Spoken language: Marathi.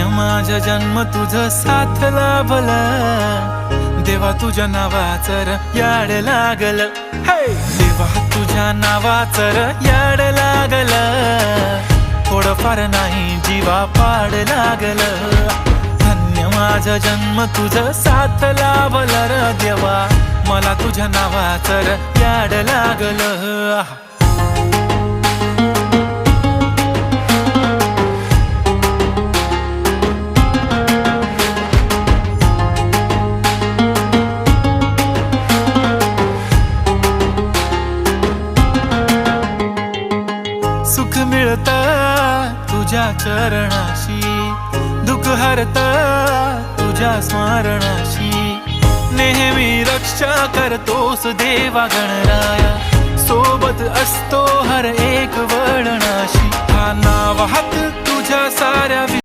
धन्य माझा जन्म तुझं साथ लाभलं, देवा तुझ्या नावाचं र याड लागलं. देवा तुझ्या नावाचं र याड लागलं, थोडंफार नाही जीवा पाड लागलं. धन्य माझा जन्म तुझं साथ लाभलं र देवा, मला तुझ्या नावाचं र याड लागलं. सुख मिळतं तुझ्या चरणाशी, दुःख हरतं तुझ्या स्मरणाशी. नेहमी रक्षा करतोस देवा गणराया, सोबत असतो हर एक वळणाशी. हा नाव हात तुझ्या साऱ्या